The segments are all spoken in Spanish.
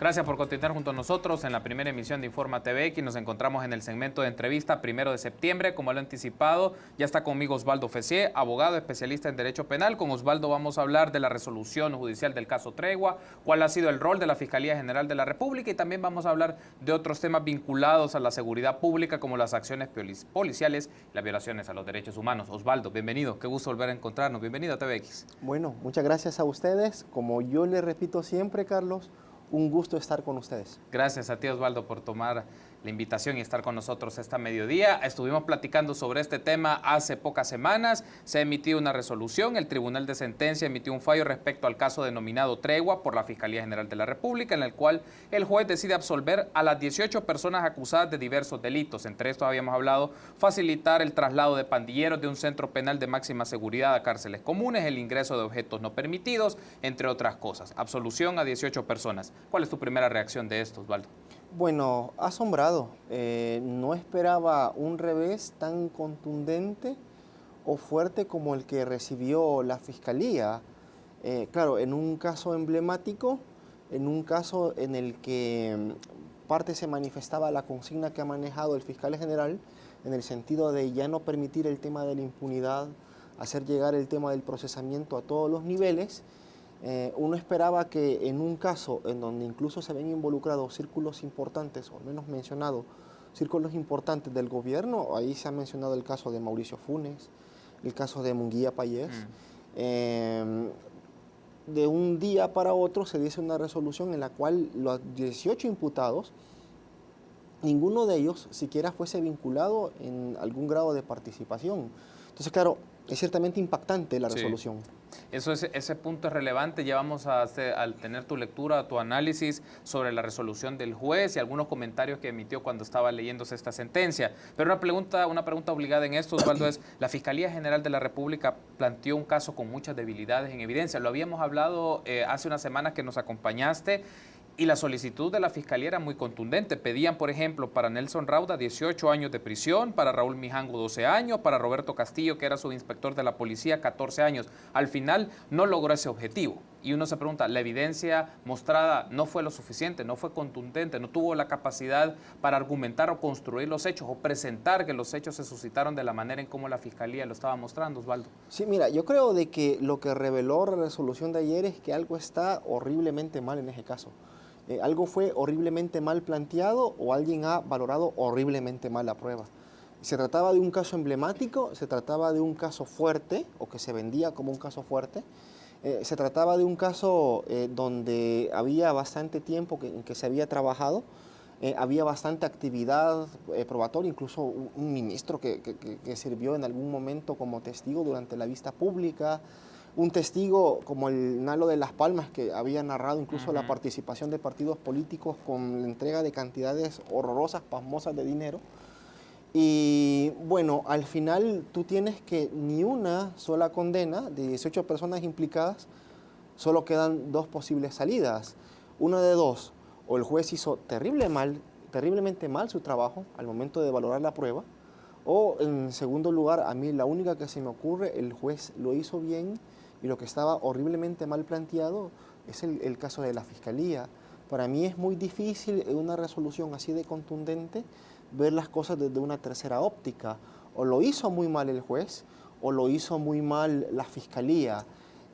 Gracias por continuar junto a nosotros en la primera emisión de Informa TVX. Nos encontramos en el segmento de entrevista 1 de septiembre. Como lo he anticipado, ya está conmigo Osvaldo Fessier, abogado especialista en Derecho Penal. Con Osvaldo vamos a hablar de la resolución judicial del caso Tregua, cuál ha sido el rol de la Fiscalía General de la República y también vamos a hablar de otros temas vinculados a la seguridad pública como las acciones policiales y las violaciones a los derechos humanos. Osvaldo, bienvenido. Qué gusto volver a encontrarnos. Bienvenido a TVX. Bueno, muchas gracias a ustedes. Como yo le repito siempre, Carlos, un gusto estar con ustedes. Gracias a ti, Osvaldo, por tomar la invitación y estar con nosotros esta mediodía. Estuvimos platicando sobre este tema hace pocas semanas. Se ha emitido una resolución. El Tribunal de Sentencia emitió un fallo respecto al caso denominado Tregua por la Fiscalía General de la República, en el cual el juez decide absolver a las 18 personas acusadas de diversos delitos. Entre estos habíamos hablado facilitar el traslado de pandilleros de un centro penal de máxima seguridad a cárceles comunes, el ingreso de objetos no permitidos, entre otras cosas. Absolución a 18 personas. ¿Cuál es tu primera reacción de esto, Osvaldo? Bueno, asombrado. No esperaba un revés tan contundente o fuerte como el que recibió la Fiscalía. Claro, en un caso emblemático, en un caso en el que parte se manifestaba la consigna que ha manejado el fiscal general, en el sentido de ya no permitir el tema de la impunidad, hacer llegar el tema del procesamiento a todos los niveles. Uno esperaba que en un caso en donde incluso se ven involucrados círculos importantes, o al menos mencionado, círculos importantes del gobierno, ahí se ha mencionado el caso de Mauricio Funes, el caso de Munguía Payés, de un día para otro se dice una resolución en la cual los 18 imputados, ninguno de ellos siquiera fuese vinculado en algún grado de participación. Entonces, claro, es ciertamente impactante la resolución. Sí. Ese punto es relevante. Ya vamos a al tener tu lectura, tu análisis sobre la resolución del juez y algunos comentarios que emitió cuando estaba leyéndose esta sentencia. Pero una pregunta obligada en esto, Osvaldo, es: la Fiscalía General de la República planteó un caso con muchas debilidades en evidencia. Lo habíamos hablado hace unas semanas que nos acompañaste. Y la solicitud de la Fiscalía era muy contundente. Pedían, por ejemplo, para Nelson Rauda 18 años de prisión, para Raúl Mijango 12 años, para Roberto Castillo, que era subinspector de la policía, 14 años. Al final no logró ese objetivo. Y uno se pregunta, ¿la evidencia mostrada no fue lo suficiente, no fue contundente, no tuvo la capacidad para argumentar o construir los hechos o presentar que los hechos se suscitaron de la manera en cómo la Fiscalía lo estaba mostrando, Osvaldo? Sí, mira, yo creo de que lo que reveló la resolución de ayer es que algo está horriblemente mal en ese caso. Algo fue horriblemente mal planteado o alguien ha valorado horriblemente mal la prueba. Se trataba de un caso emblemático, se trataba de un caso fuerte o que se vendía como un caso fuerte. Se trataba de un caso donde había bastante tiempo en que se había trabajado, había bastante actividad probatoria, incluso un ministro que sirvió en algún momento como testigo durante la vista pública, un testigo como el Nalo de Las Palmas, que había narrado incluso la participación de partidos políticos con la entrega de cantidades horrorosas, pasmosas de dinero. Y bueno, al final tú tienes que ni una sola condena de 18 personas implicadas, solo quedan dos posibles salidas. Una de dos: o el juez hizo terriblemente mal su trabajo al momento de valorar la prueba, o en segundo lugar, a mí la única que se me ocurre, el juez lo hizo bien y lo que estaba horriblemente mal planteado es el caso de la Fiscalía. Para mí es muy difícil en una resolución así de contundente ver las cosas desde una tercera óptica. O lo hizo muy mal el juez o lo hizo muy mal la Fiscalía.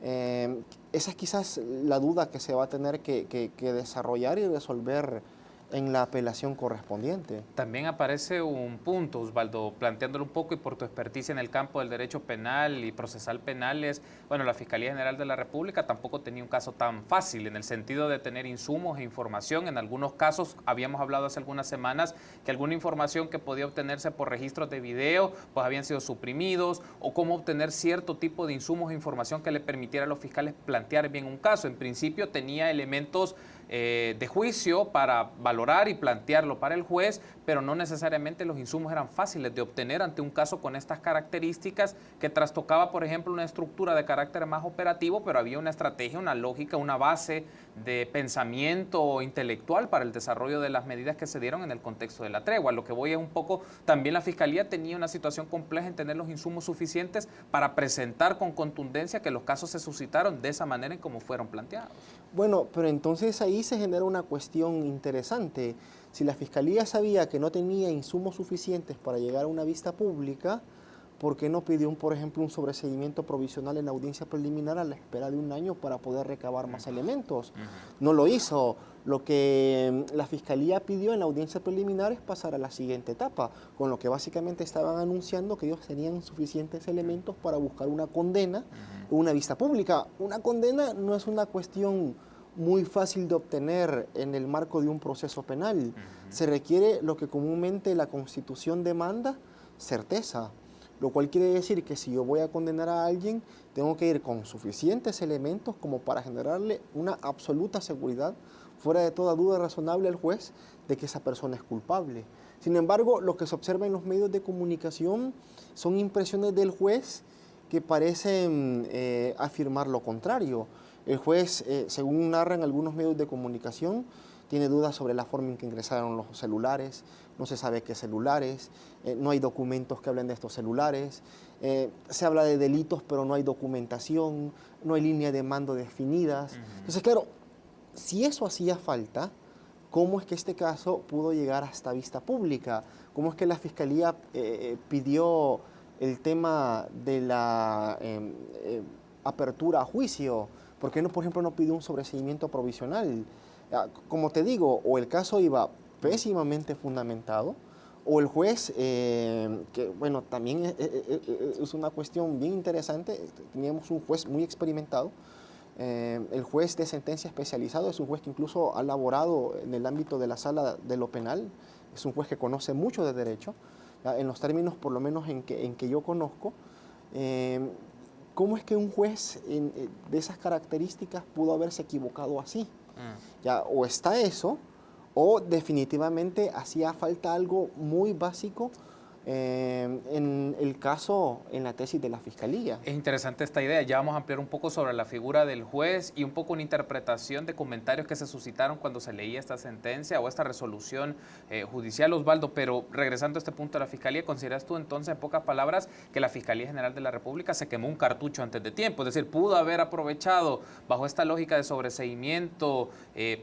Esa es quizás la duda que se va a tener que desarrollar y resolver en la apelación correspondiente. También aparece un punto, Osvaldo, planteándolo un poco y por tu experticia en el campo del derecho penal y procesal penal, es, bueno, la Fiscalía General de la República tampoco tenía un caso tan fácil en el sentido de tener insumos e información. En algunos casos, habíamos hablado hace algunas semanas que alguna información que podía obtenerse por registros de video, pues habían sido suprimidos, o cómo obtener cierto tipo de insumos e información que le permitiera a los fiscales plantear bien un caso. En principio tenía elementos de juicio para valorar y plantearlo para el juez, pero no necesariamente los insumos eran fáciles de obtener ante un caso con estas características que trastocaba, por ejemplo, una estructura de carácter más operativo, pero había una estrategia, una lógica, una base de pensamiento intelectual para el desarrollo de las medidas que se dieron en el contexto de la tregua. Lo que voy es un poco, también la Fiscalía tenía una situación compleja en tener los insumos suficientes para presentar con contundencia que los casos se suscitaron de esa manera en como fueron planteados. Bueno, pero entonces ahí se genera una cuestión interesante. Si la Fiscalía sabía que no tenía insumos suficientes para llegar a una vista pública, ¿por qué no pidió, por ejemplo, un sobreseimiento provisional en la audiencia preliminar a la espera de un año para poder recabar más elementos? No lo hizo. Lo que la Fiscalía pidió en la audiencia preliminar es pasar a la siguiente etapa, con lo que básicamente estaban anunciando que ellos tenían suficientes elementos para buscar una condena o una vista pública. Una condena no es una cuestión muy fácil de obtener en el marco de un proceso penal. Se requiere lo que comúnmente la Constitución demanda, certeza. Lo cual quiere decir que si yo voy a condenar a alguien, tengo que ir con suficientes elementos como para generarle una absoluta seguridad, fuera de toda duda razonable al juez, de que esa persona es culpable. Sin embargo, lo que se observa en los medios de comunicación son impresiones del juez que parecen afirmar lo contrario. El juez, según narran algunos medios de comunicación, tiene dudas sobre la forma en que ingresaron los celulares, no se sabe qué celulares, no hay documentos que hablen de estos celulares, se habla de delitos pero no hay documentación, no hay línea de mando definidas. Entonces, claro, si eso hacía falta, ¿cómo es que este caso pudo llegar hasta vista pública? ¿Cómo es que la Fiscalía pidió el tema de la apertura a juicio? ¿Por qué no, por ejemplo, no pidió un sobreseimiento provisional? Como te digo, o el caso iba pésimamente fundamentado, o el juez, que bueno, también es una cuestión bien interesante, teníamos un juez muy experimentado, el juez de sentencia especializado es un juez que incluso ha laborado en el ámbito de la sala de lo penal, es un juez que conoce mucho de derecho, en los términos por lo menos en que yo conozco. ¿Cómo es que un juez de esas características pudo haberse equivocado así? Ya, o está eso, o definitivamente hacía falta algo muy básico en el caso, en la tesis de la Fiscalía. Es interesante esta idea. Ya vamos a ampliar un poco sobre la figura del juez y un poco una interpretación de comentarios que se suscitaron cuando se leía esta sentencia o esta resolución judicial, Osvaldo. Pero regresando a este punto de la Fiscalía, ¿consideras tú entonces, en pocas palabras, que la Fiscalía General de la República se quemó un cartucho antes de tiempo? Es decir, pudo haber aprovechado bajo esta lógica de sobreseimiento,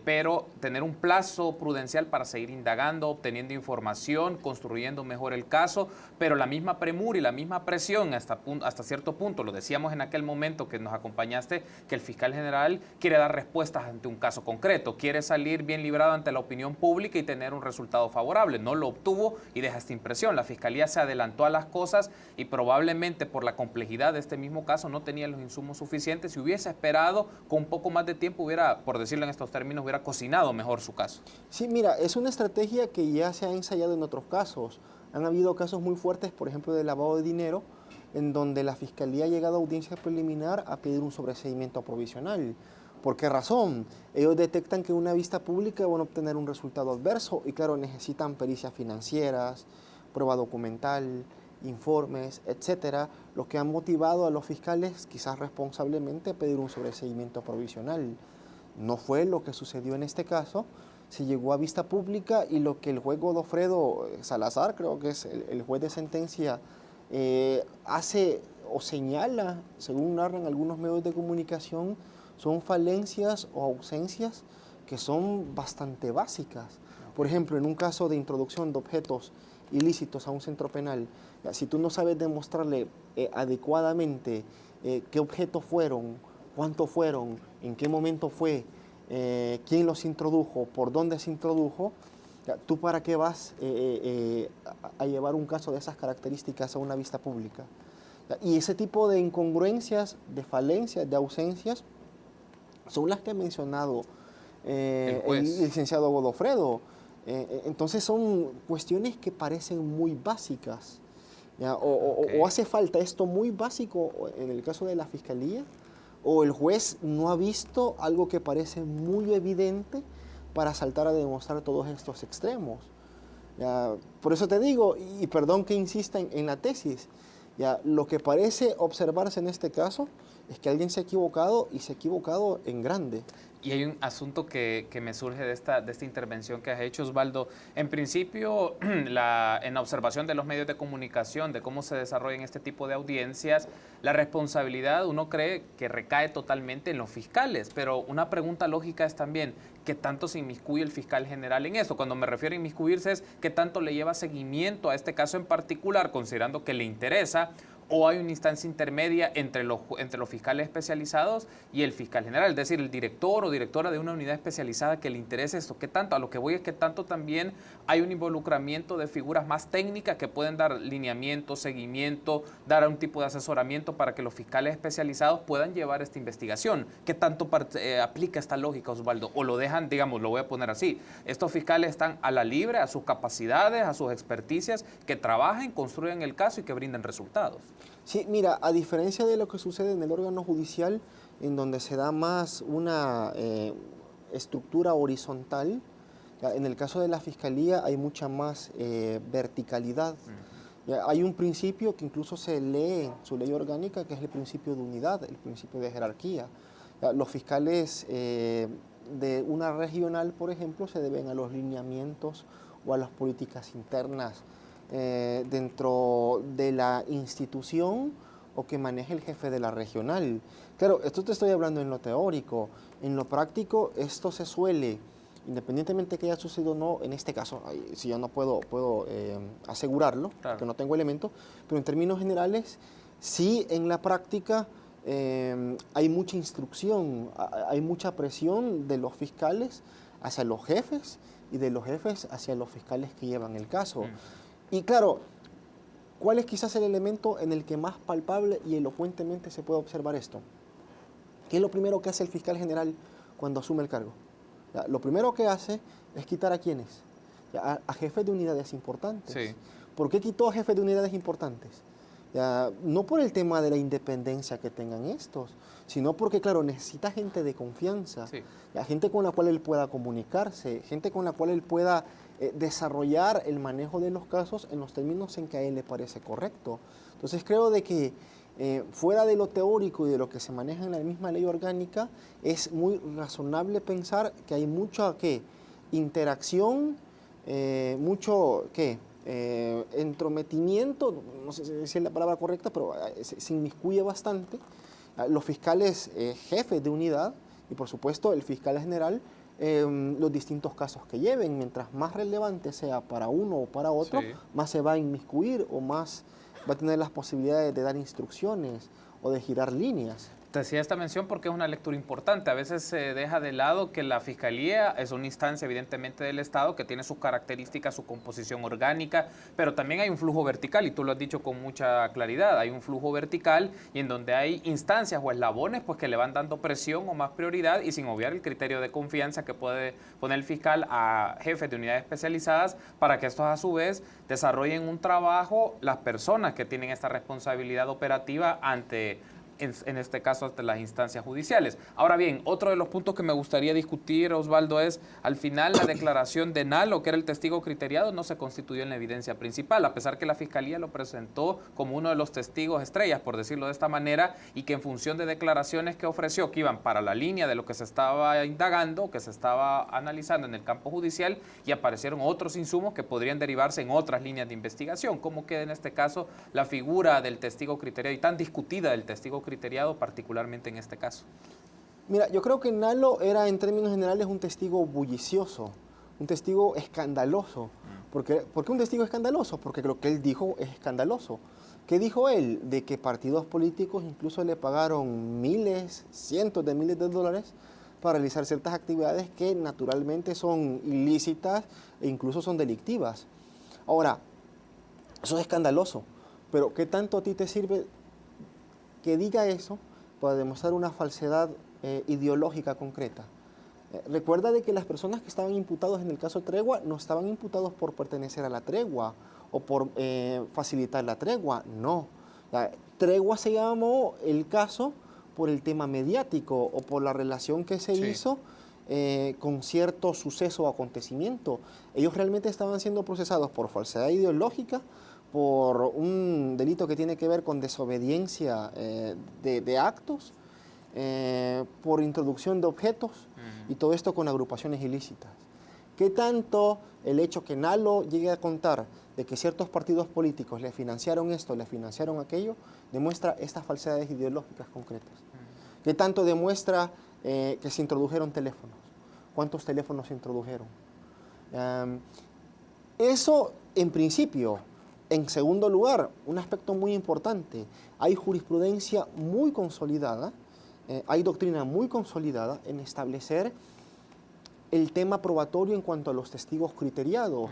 pero tener un plazo prudencial para seguir indagando, obteniendo información, construyendo mejor el caso, pero la misma premura y la misma presión hasta cierto punto, lo decíamos en aquel momento que nos acompañaste, que el fiscal general quiere dar respuestas ante un caso concreto, quiere salir bien librado ante la opinión pública y tener un resultado favorable. No lo obtuvo y deja esta impresión. La Fiscalía se adelantó a las cosas y probablemente por la complejidad de este mismo caso no tenía los insumos suficientes. Si hubiese esperado con un poco más de tiempo, hubiera, por decirlo en estos términos, hubiera cocinado mejor su caso. Sí, mira, es una estrategia que ya se ha ensayado en otros casos. Han habido casos muy fuertes, por ejemplo, de lavado de dinero, en donde la Fiscalía ha llegado a audiencia preliminar a pedir un sobreseimiento provisional. ¿Por qué razón? Ellos detectan que en una vista pública van a obtener un resultado adverso y, claro, necesitan pericias financieras, prueba documental, informes, etcétera, lo que han motivado a los fiscales, quizás responsablemente, a pedir un sobreseimiento provisional. No fue lo que sucedió en este caso. Se llegó a vista pública y lo que el juez Godofredo Salazar, creo que es el juez de sentencia, hace o señala, según narran algunos medios de comunicación, son falencias o ausencias que son bastante básicas. Por ejemplo, en un caso de introducción de objetos ilícitos a un centro penal, si tú no sabes demostrarle adecuadamente qué objetos fueron, cuánto fueron, en qué momento fue, quién los introdujo, por dónde se introdujo, ¿tú para qué vas a llevar un caso de esas características a una vista pública? Y ese tipo de incongruencias, de falencias, de ausencias, son las que ha mencionado el licenciado Godofredo. Entonces son cuestiones que parecen muy básicas. O hace falta esto muy básico en el caso de la Fiscalía, o el juez no ha visto algo que parece muy evidente para saltar a demostrar todos estos extremos. Por eso te digo, y perdón que insista en la tesis, lo que parece observarse en este caso es que alguien se ha equivocado y se ha equivocado en grande. Y hay un asunto que me surge de esta intervención que has hecho, Osvaldo. En principio, en la observación de los medios de comunicación, de cómo se desarrollan este tipo de audiencias, la responsabilidad uno cree que recae totalmente en los fiscales, pero una pregunta lógica es también, ¿qué tanto se inmiscuye el fiscal general en eso? Cuando me refiero a inmiscuirse es qué tanto le lleva seguimiento a este caso en particular, considerando que le interesa, o hay una instancia intermedia entre los fiscales especializados y el fiscal general, es decir, el director o directora de una unidad especializada que le interese esto. ¿Qué tanto? A lo que voy es que tanto también hay un involucramiento de figuras más técnicas que pueden dar lineamiento, seguimiento, dar un tipo de asesoramiento para que los fiscales especializados puedan llevar esta investigación. ¿Qué tanto aplica esta lógica, Osvaldo? O lo dejan, digamos, lo voy a poner así, estos fiscales están a la libre, a sus capacidades, a sus experticias, que trabajen, construyan el caso y que brinden resultados. Sí, mira, a diferencia de lo que sucede en el órgano judicial, en donde se da más una estructura horizontal, en el caso de la Fiscalía hay mucha más verticalidad. Hay un principio que incluso se lee en su ley orgánica, que es el principio de unidad, el principio de jerarquía. Los fiscales de una regional, por ejemplo, se deben a los lineamientos o a las políticas internas dentro de la institución o que maneje el jefe de la regional. Claro, esto te estoy hablando en lo teórico. En lo práctico, esto se suele, independientemente que haya sucedido o no, en este caso, si yo no puedo asegurarlo, claro, porque no tengo elementos, pero en términos generales, sí, en la práctica hay mucha instrucción, hay mucha presión de los fiscales hacia los jefes y de los jefes hacia los fiscales que llevan el caso. Y claro, ¿cuál es quizás el elemento en el que más palpable y elocuentemente se puede observar esto? ¿Qué es lo primero que hace el fiscal general cuando asume el cargo? Lo primero que hace es quitar a quiénes, a jefes de unidades importantes. Sí. ¿Por qué quitó a jefes de unidades importantes? No por el tema de la independencia que tengan estos, sino porque, claro, necesita gente de confianza, sí, gente con la cual él pueda comunicarse, gente con la cual él pueda desarrollar el manejo de los casos en los términos en que a él le parece correcto. Entonces creo de que fuera de lo teórico y de lo que se maneja en la misma ley orgánica, es muy razonable pensar que hay mucha interacción, mucho entrometimiento, no sé si es la palabra correcta, pero se inmiscuye bastante. Los fiscales jefes de unidad y por supuesto el fiscal general, los distintos casos que lleven. Mientras más relevante sea para uno o para otro, sí, más se va a inmiscuir o más va a tener las posibilidades de dar instrucciones o de girar líneas. Te hacía esta mención porque es una lectura importante. A veces se deja de lado que la Fiscalía es una instancia evidentemente del Estado que tiene sus características, su composición orgánica, pero también hay un flujo vertical y tú lo has dicho con mucha claridad. Hay un flujo vertical y en donde hay instancias o eslabones pues, que le van dando presión o más prioridad y sin obviar el criterio de confianza que puede poner el fiscal a jefes de unidades especializadas para que estos a su vez desarrollen un trabajo, las personas que tienen esta responsabilidad operativa ante en este caso ante las instancias judiciales. Ahora bien, otro de los puntos que me gustaría discutir, Osvaldo, es al final la declaración de Nalo, que era el testigo criteriado, no se constituyó en la evidencia principal, a pesar que la Fiscalía lo presentó como uno de los testigos estrellas, por decirlo de esta manera, y que en función de declaraciones que ofreció, que iban para la línea de lo que se estaba indagando, que se estaba analizando en el campo judicial, y aparecieron otros insumos que podrían derivarse en otras líneas de investigación. ¿Cómo queda en este caso la figura del testigo criteriado y tan discutida del testigo criteriado, particularmente en este caso? Mira, yo creo que Nalo era en términos generales un testigo bullicioso, un testigo escandaloso. ¿Por qué un testigo escandaloso? Porque lo que él dijo es escandaloso. ¿Qué dijo él? De que partidos políticos incluso le pagaron miles, cientos de miles de dólares para realizar ciertas actividades que naturalmente son ilícitas e incluso son delictivas. Ahora, eso es escandaloso, pero ¿qué tanto a ti te sirve que diga eso para demostrar una falsedad ideológica concreta? Recuerda de que las personas que estaban imputados en el caso Tregua no estaban imputados por pertenecer a la tregua o por facilitar la tregua, no. La tregua se llamó el caso por el tema mediático o por la relación que se hizo con cierto suceso o acontecimiento. Ellos realmente estaban siendo procesados por falsedad ideológica, por un delito que tiene que ver con desobediencia de actos, por introducción de objetos y todo esto con agrupaciones ilícitas. ¿Qué tanto el hecho que Nalo llegue a contar de que ciertos partidos políticos le financiaron esto, le financiaron aquello, demuestra estas falsedades ideológicas concretas? ¿Qué tanto demuestra que se introdujeron teléfonos? ¿Cuántos teléfonos se introdujeron? Eso en principio. En segundo lugar, un aspecto muy importante, hay jurisprudencia muy consolidada, hay doctrina muy consolidada en establecer el tema probatorio en cuanto a los testigos criteriados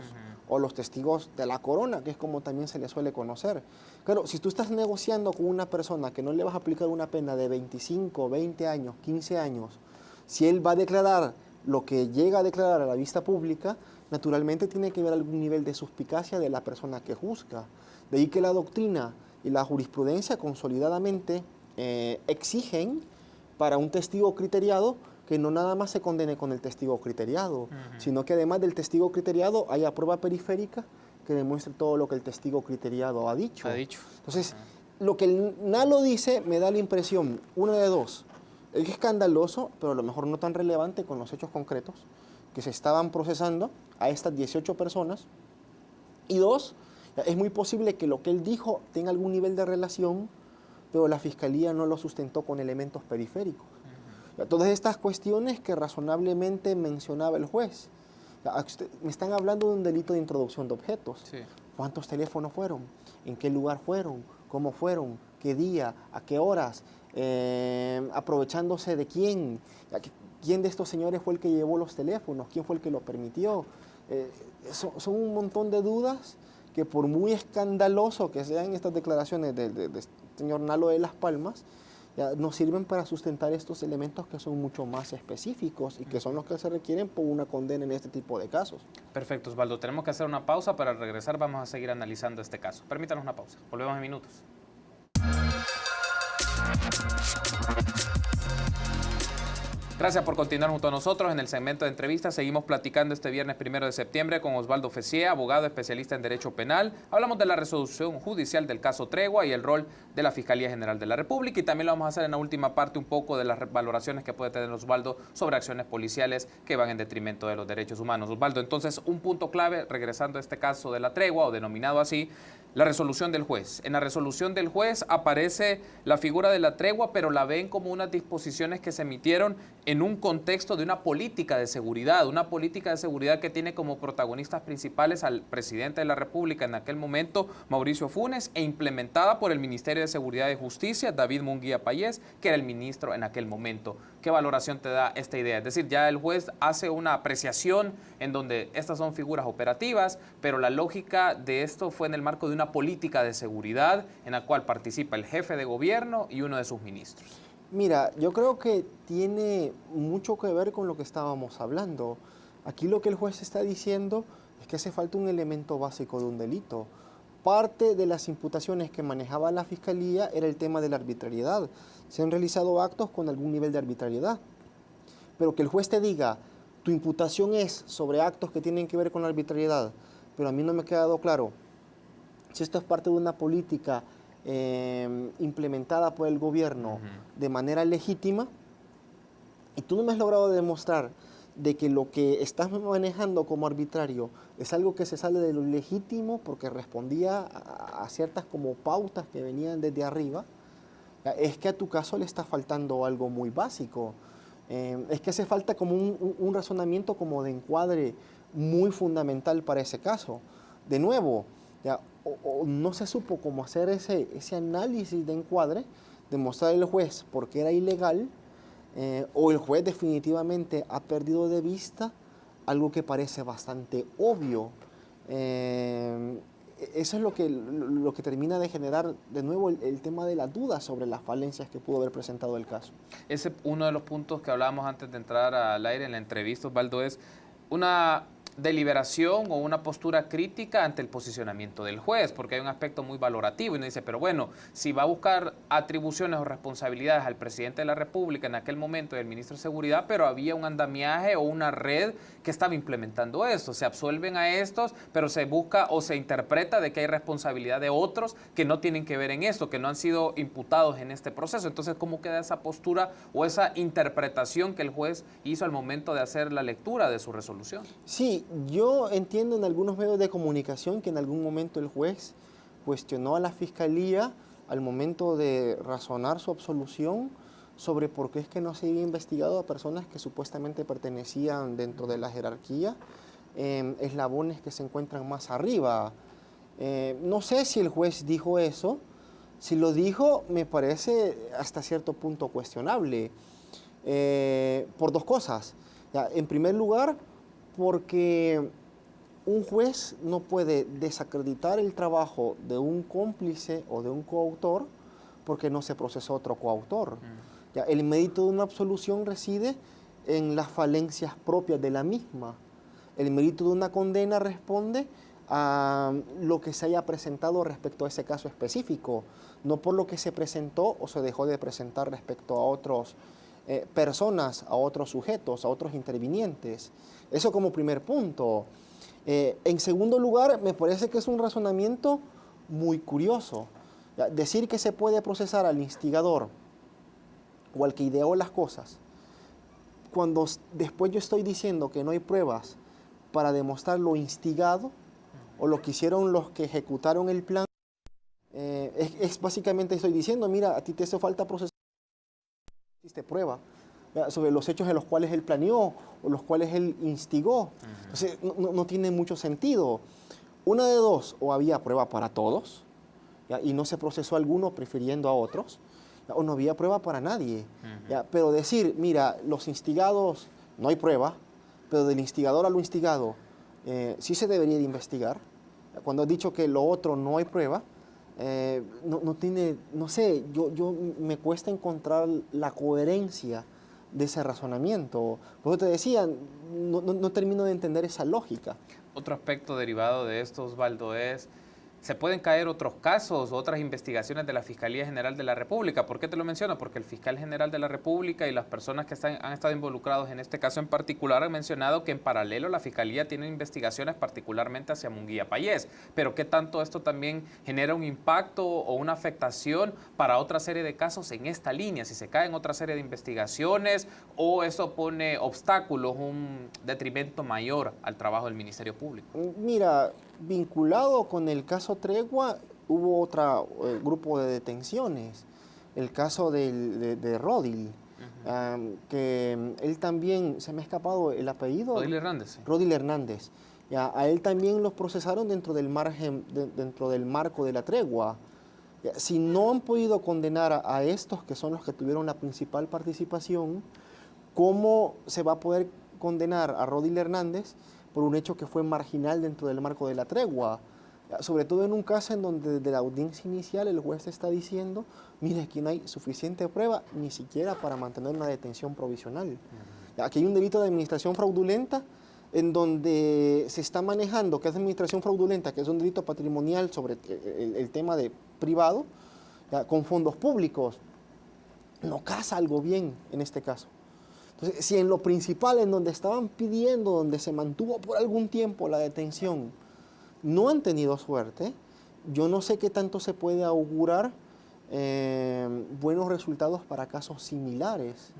o los testigos de la corona, que es como también se le suele conocer. Claro, si tú estás negociando con una persona que no le vas a aplicar una pena de 25, 20 años, 15 años, si él va a declarar lo que llega a declarar a la vista pública, naturalmente tiene que haber algún nivel de suspicacia de la persona que juzga. De ahí que la doctrina y la jurisprudencia consolidadamente exigen para un testigo criteriado que no nada más se condene con el testigo criteriado, sino que además del testigo criteriado haya prueba periférica que demuestre todo lo que el testigo criteriado ha dicho. Entonces, lo que el Nalo dice me da la impresión, una de dos, es escandaloso, pero a lo mejor no tan relevante con los hechos concretos que se estaban procesando a estas 18 personas, y dos, es muy posible que lo que él dijo tenga algún nivel de relación, pero la Fiscalía no lo sustentó con elementos periféricos. Todas estas cuestiones que razonablemente mencionaba el juez. Me están hablando de un delito de introducción de objetos. Sí. ¿Cuántos teléfonos fueron? ¿En qué lugar fueron? ¿Cómo fueron? ¿Qué día? ¿A qué horas? ¿Aprovechándose de quién? ¿Quién de estos señores fue el que llevó los teléfonos? ¿Quién fue el que lo permitió? Son un montón de dudas que, por muy escandaloso que sean estas declaraciones del señor Nalo de Las Palmas, nos sirven para sustentar estos elementos que son mucho más específicos y que son los que se requieren por una condena en este tipo de casos. Perfecto, Osvaldo. Tenemos que hacer una pausa. Para regresar vamos a seguir analizando este caso. Permítanos una pausa. Volvemos en minutos. Gracias por continuar junto a nosotros. En el segmento de entrevistas seguimos platicando este viernes 1 de septiembre con Osvaldo Fessier, abogado especialista en Derecho Penal. Hablamos de la resolución judicial del caso Tregua y el rol de la Fiscalía General de la República, y también lo vamos a hacer en la última parte un poco de las valoraciones que puede tener Osvaldo sobre acciones policiales que van en detrimento de los derechos humanos. Osvaldo, entonces, un punto clave, regresando a este caso de la Tregua, o denominado así, la resolución del juez. En la resolución del juez aparece la figura de la tregua, pero la ven como unas disposiciones que se emitieron en un contexto de una política de seguridad que tiene como protagonistas principales al presidente de la República en aquel momento, Mauricio Funes, e implementada por el Ministerio de Seguridad y Justicia, David Munguía Payés, que era el ministro en aquel momento. ¿Qué valoración te da esta idea? Es decir, ya el juez hace una apreciación en donde estas son figuras operativas, pero la lógica de esto fue en el marco de una política de seguridad en la cual participa el jefe de gobierno y uno de sus ministros. Mira, yo creo que tiene mucho que ver con lo que estábamos hablando. Aquí lo que el juez está diciendo es que hace falta un elemento básico de un delito. Parte de las imputaciones que manejaba la Fiscalía era el tema de la arbitrariedad. Se han realizado actos con algún nivel de arbitrariedad. Pero que el juez te diga, tu imputación es sobre actos que tienen que ver con la arbitrariedad, pero a mí no me ha quedado claro si esto es parte de una política implementada por el gobierno de manera legítima, y tú no me has logrado demostrar de que lo que estás manejando como arbitrario es algo que se sale de lo legítimo porque respondía a ciertas como pautas que venían desde arriba, es que a tu caso le está faltando algo muy básico. Es que hace falta como un razonamiento como de encuadre muy fundamental para ese caso. De nuevo, o no se supo cómo hacer ese análisis de encuadre, demostrar al juez por qué era ilegal, o el juez definitivamente ha perdido de vista algo que parece bastante obvio. Eso es lo que termina de generar de nuevo el tema de la duda sobre las falencias que pudo haber presentado el caso. Ese uno de los puntos que hablábamos antes de entrar al aire en la entrevista, Osvaldo, es deliberación o una postura crítica ante el posicionamiento del juez, porque hay un aspecto muy valorativo y uno dice, pero bueno, si va a buscar atribuciones o responsabilidades al presidente de la República en aquel momento y al ministro de Seguridad, pero había un andamiaje o una red que estaba implementando esto, se absuelven a estos, pero se busca o se interpreta de que hay responsabilidad de otros que no tienen que ver en esto, que no han sido imputados en este proceso. Entonces, ¿cómo queda esa postura o esa interpretación que el juez hizo al momento de hacer la lectura de su resolución? Sí, yo entiendo en algunos medios de comunicación que en algún momento el juez cuestionó a la Fiscalía al momento de razonar su absolución sobre por qué es que no se había investigado a personas que supuestamente pertenecían dentro de la jerarquía, eslabones que se encuentran más arriba. No sé si el juez dijo eso. Si lo dijo, me parece hasta cierto punto cuestionable, por dos cosas. Ya, en primer lugar, porque un juez no puede desacreditar el trabajo de un cómplice o de un coautor porque no se procesó otro coautor. Ya, el mérito de una absolución reside en las falencias propias de la misma. El mérito de una condena responde a lo que se haya presentado respecto a ese caso específico, no por lo que se presentó o se dejó de presentar respecto a otros personas, a otros sujetos, a otros intervinientes. Eso como primer punto. En segundo lugar, me parece que es un razonamiento muy curioso. Decir que se puede procesar al instigador o al que ideó las cosas, cuando después yo estoy diciendo que no hay pruebas para demostrar lo instigado o lo que hicieron los que ejecutaron el plan, es básicamente estoy diciendo, mira, a ti te hace falta procesar, existe prueba sobre los hechos en los cuales él planeó o los cuales él instigó. Entonces, no tiene mucho sentido. Una de dos, o había prueba para todos, ¿ya? Y no se procesó alguno prefiriendo a otros, ¿ya? O no había prueba para nadie. ¿Ya? Pero decir, mira, los instigados, no hay prueba, pero del instigador a lo instigado, sí se debería de investigar. Cuando has dicho que lo otro no hay prueba, no tiene, no sé, yo me cuesta encontrar la coherencia de ese razonamiento. Por eso te decía, no termino de entender esa lógica. Otro aspecto derivado de esto, Osvaldo, es se pueden caer otros casos, otras investigaciones de la Fiscalía General de la República. ¿Por qué te lo menciono? Porque el Fiscal General de la República y las personas que han estado involucrados en este caso en particular han mencionado que en paralelo la Fiscalía tiene investigaciones particularmente hacia Munguía Payés. Pero ¿qué tanto esto también genera un impacto o una afectación para otra serie de casos en esta línea? Si se caen otra serie de investigaciones o eso pone obstáculos, un detrimento mayor al trabajo del Ministerio Público. Mira, vinculado con el caso Tregua, hubo otro grupo de detenciones, el caso de Rodil, que él también, se me ha escapado el apellido. Rodil Hernández. Sí. Rodil Hernández. Ya, a él también los procesaron dentro del marco de la tregua. Ya, si no han podido condenar a estos, que son los que tuvieron la principal participación, ¿cómo se va a poder condenar a Rodil Hernández por un hecho que fue marginal dentro del marco de la tregua? Sobre todo en un caso en donde desde la audiencia inicial el juez está diciendo, mire, aquí no hay suficiente prueba ni siquiera para mantener una detención provisional. Aquí hay un delito de administración fraudulenta en donde se está manejando que es administración fraudulenta, que es un delito patrimonial sobre el tema de privado, con fondos públicos. No casa algo bien en este caso. Entonces, si en lo principal, en donde estaban pidiendo, donde se mantuvo por algún tiempo la detención, no han tenido suerte, yo no sé qué tanto se puede augurar buenos resultados para casos similares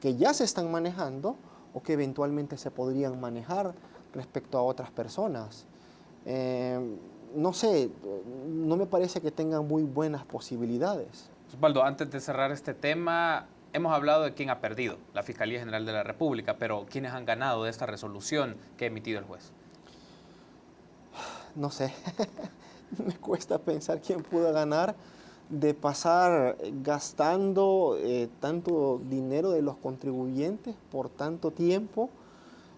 que ya se están manejando o que eventualmente se podrían manejar respecto a otras personas. No sé, no me parece que tengan muy buenas posibilidades. Osvaldo, antes de cerrar este tema, hemos hablado de quién ha perdido, la Fiscalía General de la República, pero ¿quiénes han ganado de esta resolución que ha emitido el juez? No sé, me cuesta pensar quién pudo ganar de pasar gastando tanto dinero de los contribuyentes por tanto tiempo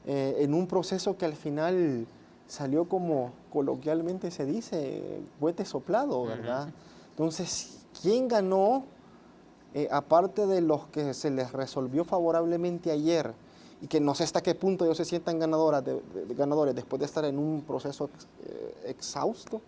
en un proceso que al final salió, como coloquialmente se dice, cohete soplado, ¿verdad? Entonces, ¿quién ganó? Aparte de los que se les resolvió favorablemente ayer y que no sé hasta qué punto ellos se sientan ganadores después de estar en un proceso exhausto,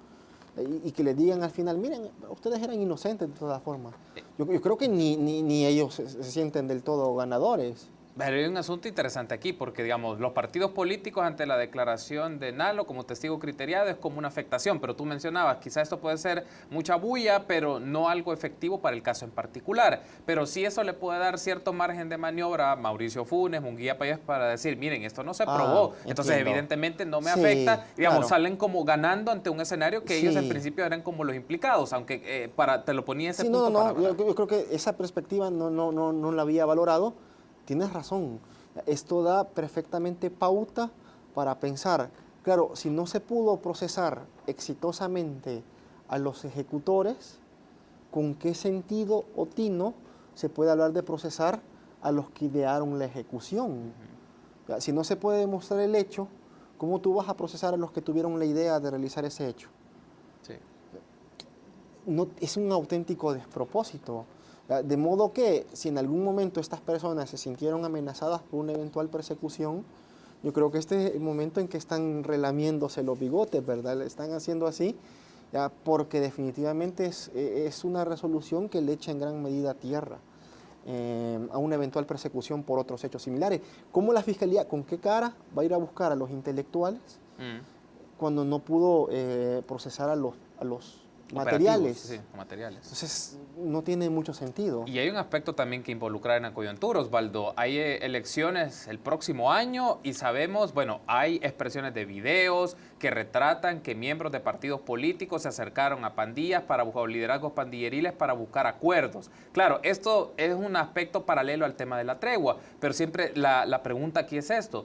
y que le digan al final, miren, ustedes eran inocentes de todas formas. Yo creo que ni ellos se sienten del todo ganadores. Pero hay un asunto interesante aquí, porque digamos, los partidos políticos ante la declaración de Nalo como testigo criteriado es como una afectación, pero tú mencionabas, quizá esto puede ser mucha bulla, pero no algo efectivo para el caso en particular. Pero sí eso le puede dar cierto margen de maniobra a Mauricio Funes, Munguía Payés, para decir, miren, esto no se probó, entonces evidentemente no me afecta. Digamos, claro, salen como ganando ante un escenario que ellos en principio eran como los implicados, aunque te lo ponía ese punto. Yo creo que esa perspectiva no la había valorado. Tienes razón, esto da perfectamente pauta para pensar, claro, si no se pudo procesar exitosamente a los ejecutores, ¿con qué sentido o tino se puede hablar de procesar a los que idearon la ejecución? Si no se puede demostrar el hecho, ¿cómo tú vas a procesar a los que tuvieron la idea de realizar ese hecho? Sí. No, es un auténtico despropósito. De modo que si en algún momento estas personas se sintieron amenazadas por una eventual persecución, yo creo que este es el momento en que están relamiéndose los bigotes, ¿verdad? Le están haciendo así, ya, porque definitivamente es una resolución que le echa en gran medida tierra a una eventual persecución por otros hechos similares. ¿Cómo la Fiscalía, con qué cara va a ir a buscar a los intelectuales cuando no pudo procesar a los materiales? Sí, materiales. Entonces, no tiene mucho sentido. Y hay un aspecto también que involucra en la coyuntura, Osvaldo. Hay elecciones el próximo año y sabemos, bueno, hay expresiones de videos que retratan que miembros de partidos políticos se acercaron a pandillas para buscar liderazgos pandilleriles para buscar acuerdos. Claro, esto es un aspecto paralelo al tema de la tregua, pero siempre la pregunta aquí es esto.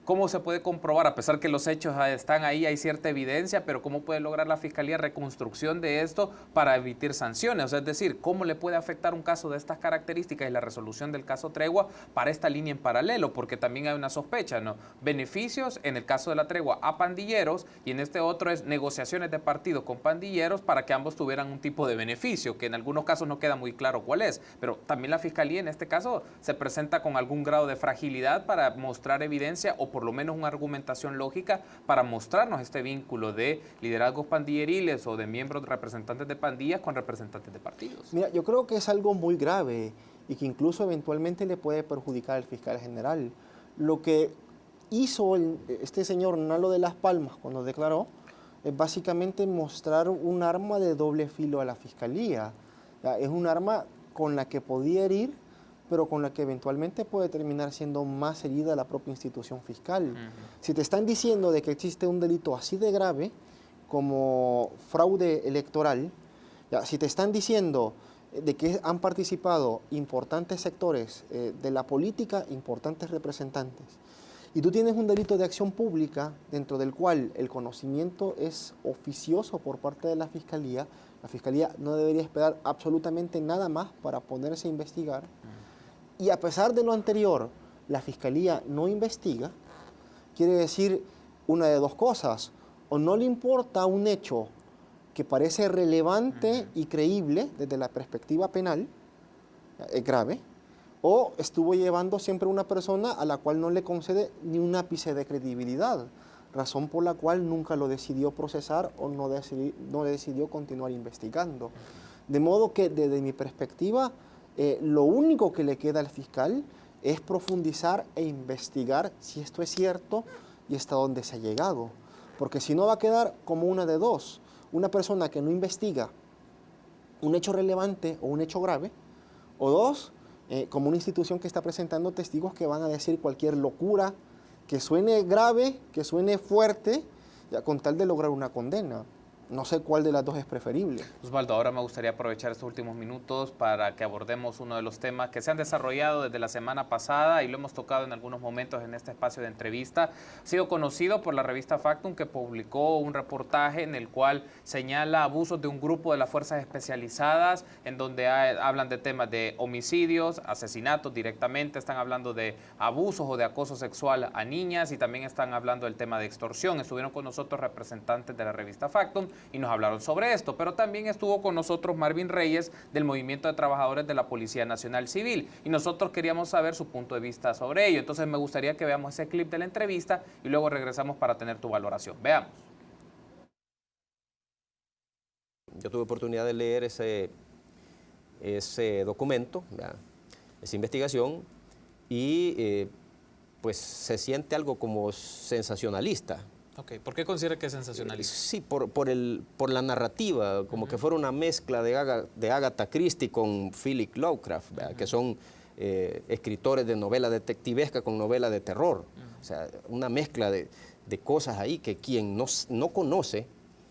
¿Cómo se puede comprobar? A pesar que los hechos están ahí, hay cierta evidencia, pero ¿cómo puede lograr la Fiscalía reconstrucción de esto para emitir sanciones? O sea, es decir, ¿cómo le puede afectar un caso de estas características y la resolución del caso Tregua para esta línea en paralelo? Porque también hay una sospecha, ¿no? Beneficios en el caso de la Tregua a pandilleros y en este otro es negociaciones de partidos con pandilleros para que ambos tuvieran un tipo de beneficio, que en algunos casos no queda muy claro cuál es. Pero también la Fiscalía en este caso se presenta con algún grado de fragilidad para mostrar evidencia o por lo menos una argumentación lógica para mostrarnos este vínculo de liderazgos pandilleriles o de miembros representantes de pandillas con representantes de partidos. Mira, yo creo que es algo muy grave y que incluso eventualmente le puede perjudicar al fiscal general. Lo que hizo este señor Nalo de Las Palmas cuando declaró es básicamente mostrar un arma de doble filo a la Fiscalía. Es un arma con la que podía herir, pero con la que eventualmente puede terminar siendo más herida la propia institución fiscal. Si te están diciendo de que existe un delito así de grave como fraude electoral, si te están diciendo de que han participado importantes sectores de la política, importantes representantes, y tú tienes un delito de acción pública dentro del cual el conocimiento es oficioso por parte de la Fiscalía no debería esperar absolutamente nada más para ponerse a investigar. Y a pesar de lo anterior, la Fiscalía no investiga, quiere decir una de dos cosas. O no le importa un hecho que parece relevante y creíble desde la perspectiva penal, es grave, o estuvo llevando siempre una persona a la cual no le concede ni un ápice de credibilidad, razón por la cual nunca lo decidió procesar o no decidió continuar investigando. De modo que desde mi perspectiva, lo único que le queda al fiscal es profundizar e investigar si esto es cierto y hasta dónde se ha llegado. Porque si no va a quedar como una de dos. Una persona que no investiga un hecho relevante o un hecho grave, o dos, como una institución que está presentando testigos que van a decir cualquier locura, que suene grave, que suene fuerte, ya, con tal de lograr una condena. No sé cuál de las dos es preferible. Osvaldo, ahora me gustaría aprovechar estos últimos minutos para que abordemos uno de los temas que se han desarrollado desde la semana pasada y lo hemos tocado en algunos momentos en este espacio de entrevista. Ha sido conocido por la revista Factum, que publicó un reportaje en el cual señala abusos de un grupo de las fuerzas especializadas en donde hablan de temas de homicidios, asesinatos directamente, están hablando de abusos o de acoso sexual a niñas y también están hablando del tema de extorsión. Estuvieron con nosotros representantes de la revista Factum y nos hablaron sobre esto. Pero también estuvo con nosotros Marvin Reyes del Movimiento de Trabajadores de la Policía Nacional Civil y nosotros queríamos saber su punto de vista sobre ello. Entonces me gustaría que veamos ese clip de la entrevista y luego regresamos para tener tu valoración. Veamos. Yo tuve oportunidad de leer ese documento, ¿verdad?, esa investigación, y pues se siente algo como sensacionalista. Ok, ¿por qué considera que es sensacionalista? Sí, por la narrativa, como que fuera una mezcla de Agatha Christie con Philip Lovecraft, ¿verdad?, que son escritores de novela detectivesca con novela de terror. O sea, una mezcla de cosas ahí que quien no conoce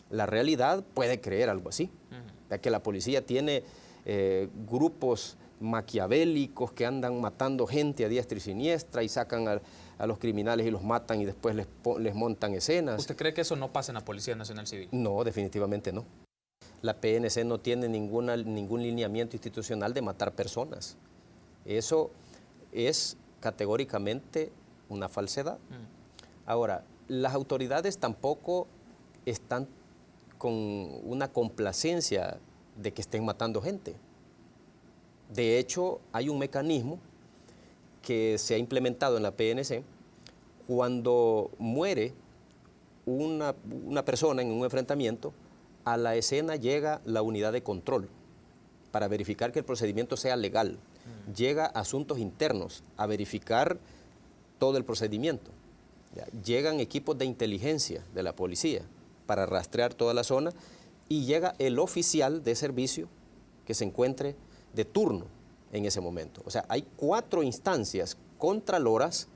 la realidad puede creer algo así. Que la policía tiene grupos maquiavélicos que andan matando gente a diestra y siniestra y sacan a los criminales y los matan y después les montan escenas. ¿Usted cree que eso no pasa en la Policía Nacional Civil? No, definitivamente no. La PNC no tiene ningún lineamiento institucional de matar personas. Eso es categóricamente una falsedad. Ahora, las autoridades tampoco están con una complacencia de que estén matando gente. De hecho, hay un mecanismo que se ha implementado en la PNC. Cuando muere una persona en un enfrentamiento, a la escena llega la unidad de control para verificar que el procedimiento sea legal. Llega asuntos internos a verificar todo el procedimiento. Llegan equipos de inteligencia de la policía para rastrear toda la zona y llega el oficial de servicio que se encuentre de turno en ese momento. O sea, hay 4 instancias contraloras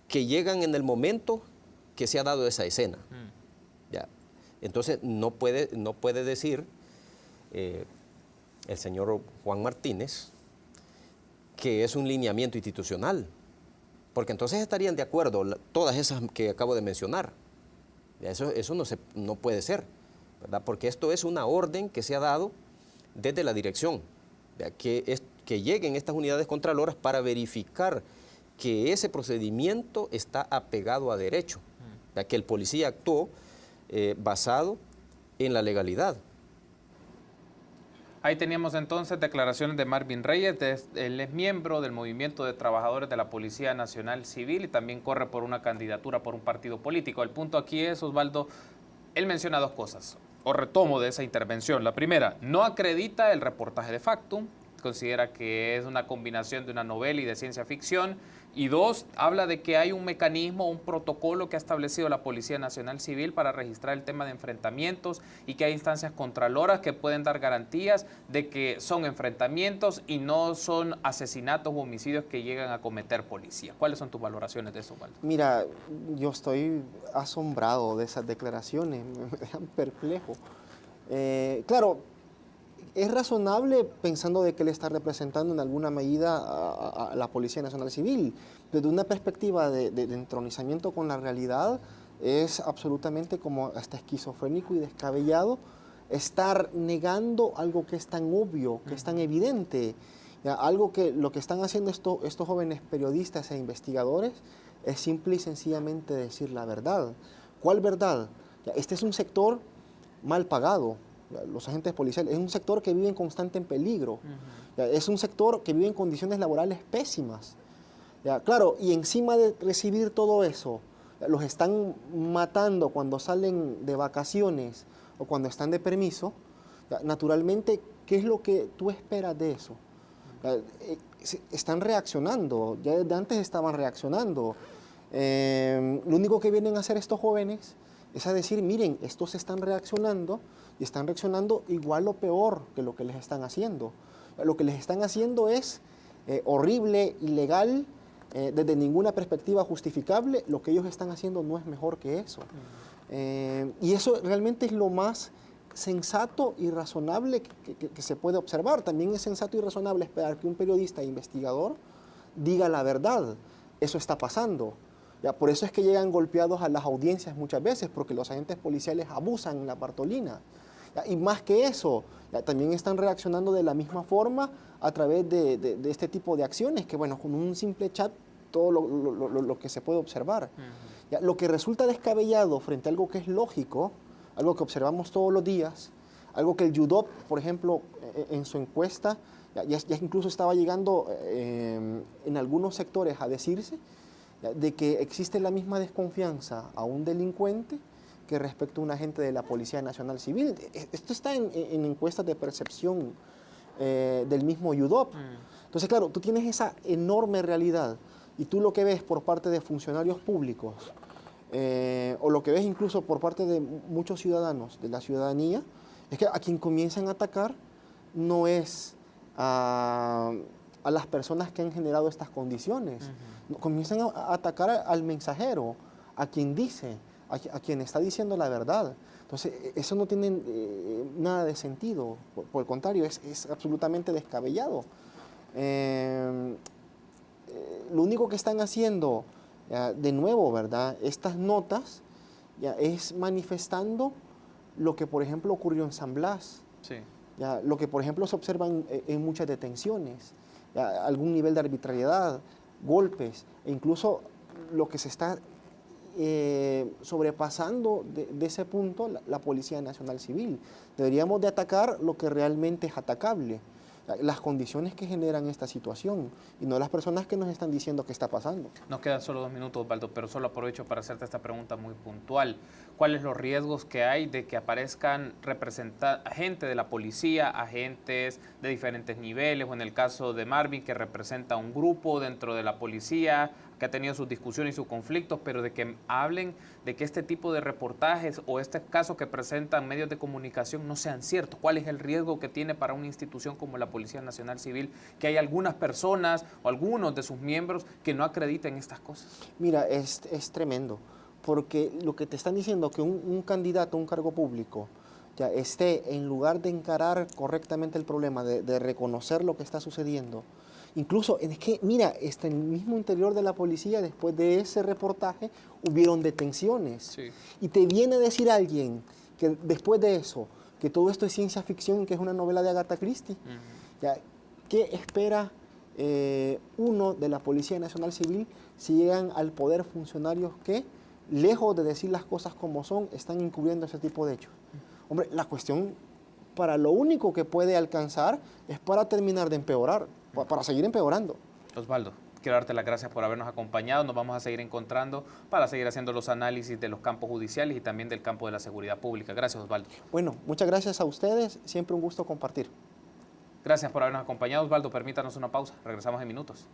que llegan en el momento que se ha dado esa escena. ¿Ya? Entonces, no puede decir el señor Juan Martínez que es un lineamiento institucional, porque entonces estarían de acuerdo todas esas que acabo de mencionar. Eso no puede ser, ¿verdad? Porque esto es una orden que se ha dado desde la dirección, que lleguen estas unidades contraloras para verificar que ese procedimiento está apegado a derecho, que el policía actuó basado en la legalidad. Ahí teníamos entonces declaraciones de Marvin Reyes, él es miembro del Movimiento de Trabajadores de la Policía Nacional Civil y también corre por una candidatura por un partido político. El punto aquí es, Osvaldo, él menciona 2 cosas, o retomo de esa intervención. La primera, no acredita el reportaje de Factum, considera que es una combinación de una novela y de ciencia ficción. Y 2, habla de que hay un mecanismo, un protocolo que ha establecido la Policía Nacional Civil para registrar el tema de enfrentamientos y que hay instancias contraloras que pueden dar garantías de que son enfrentamientos y no son asesinatos u homicidios que llegan a cometer policía. ¿Cuáles son tus valoraciones de eso, Osvaldo? Mira, yo estoy asombrado de esas declaraciones, me dejan perplejo. Claro, es razonable pensando de que él está representando en alguna medida a la Policía Nacional Civil. Desde una perspectiva de entronizamiento con la realidad, es absolutamente como hasta esquizofrénico y descabellado estar negando algo que es tan obvio, que es tan evidente. Algo que lo que están haciendo estos jóvenes periodistas e investigadores es simple y sencillamente decir la verdad. ¿Cuál verdad? Este es un sector mal pagado. Los agentes policiales, es un sector que vive en constante peligro, es un sector que vive en condiciones laborales pésimas. Claro, y encima de recibir todo eso, los están matando cuando salen de vacaciones o cuando están de permiso. Naturalmente, ¿qué es lo que tú esperas de eso? Están reaccionando, ya desde antes estaban reaccionando. Lo único que vienen a hacer estos jóvenes es a decir, miren, estos están reaccionando y están reaccionando igual o peor que lo que les están haciendo. Lo que les están haciendo es horrible, ilegal, desde ninguna perspectiva justificable. Lo que ellos están haciendo no es mejor que eso. Y eso realmente es lo más sensato y razonable que se puede observar. También es sensato y razonable esperar que un periodista e investigador diga la verdad. Eso está pasando. Por eso es que llegan golpeados a las audiencias muchas veces, porque los agentes policiales abusan en la Bartolina. Y más que eso, también están reaccionando de la misma forma a través de este tipo de acciones, que bueno, con un simple chat todo lo que se puede observar. Lo que resulta descabellado frente a algo que es lógico, algo que observamos todos los días, algo que el UDOP, por ejemplo, en su encuesta, ya incluso estaba llegando en algunos sectores a decirse de que existe la misma desconfianza a un delincuente que respecto a un agente de la Policía Nacional Civil. Esto está en encuestas de percepción del mismo UDOP. Entonces, claro, tú tienes esa enorme realidad y tú lo que ves por parte de funcionarios públicos o lo que ves incluso por parte de muchos ciudadanos, de la ciudadanía, es que a quien comienzan a atacar no es a las personas que han generado estas condiciones. Comienzan a atacar al mensajero, a quien dice, a quien está diciendo la verdad. Entonces, eso no tiene nada de sentido. Por el contrario, es absolutamente descabellado. Lo único que están haciendo, de nuevo, ¿verdad? Estas notas es manifestando lo que, por ejemplo, ocurrió en San Blas. Sí. Lo que, por ejemplo, se observa en muchas detenciones, algún nivel de arbitrariedad, golpes, e incluso lo que se está sobrepasando de ese punto, la Policía Nacional Civil. Deberíamos de atacar lo que realmente es atacable, las condiciones que generan esta situación y no las personas que nos están diciendo qué está pasando. Nos quedan solo 2 minutos, Osvaldo, pero solo aprovecho para hacerte esta pregunta muy puntual. ¿Cuáles los riesgos que hay de que aparezcan agentes de la policía, agentes de diferentes niveles, o en el caso de Marvin, que representa un grupo dentro de la policía, que ha tenido sus discusiones y sus conflictos, pero de que hablen de que este tipo de reportajes o este caso que presentan medios de comunicación no sean ciertos? ¿Cuál es el riesgo que tiene para una institución como la Policía Nacional Civil que hay algunas personas o algunos de sus miembros que no acrediten estas cosas? Mira, es tremendo, porque lo que te están diciendo que un candidato a un cargo público esté, en lugar de encarar correctamente el problema, de reconocer lo que está sucediendo, incluso, es que, mira, en el mismo interior de la policía, después de ese reportaje, hubieron detenciones. Sí. Y te viene a decir alguien que después de eso, que todo esto es ciencia ficción, que es una novela de Agatha Christie. ¿Qué espera uno de la Policía Nacional Civil si llegan al poder funcionarios que, lejos de decir las cosas como son, están encubriendo ese tipo de hechos? Hombre, la cuestión, para lo único que puede alcanzar es para terminar de empeorar, para seguir empeorando. Osvaldo, quiero darte las gracias por habernos acompañado. Nos vamos a seguir encontrando para seguir haciendo los análisis de los campos judiciales y también del campo de la seguridad pública. Gracias, Osvaldo. Bueno, muchas gracias a ustedes. Siempre un gusto compartir. Gracias por habernos acompañado, Osvaldo. Permítanos una pausa. Regresamos en minutos.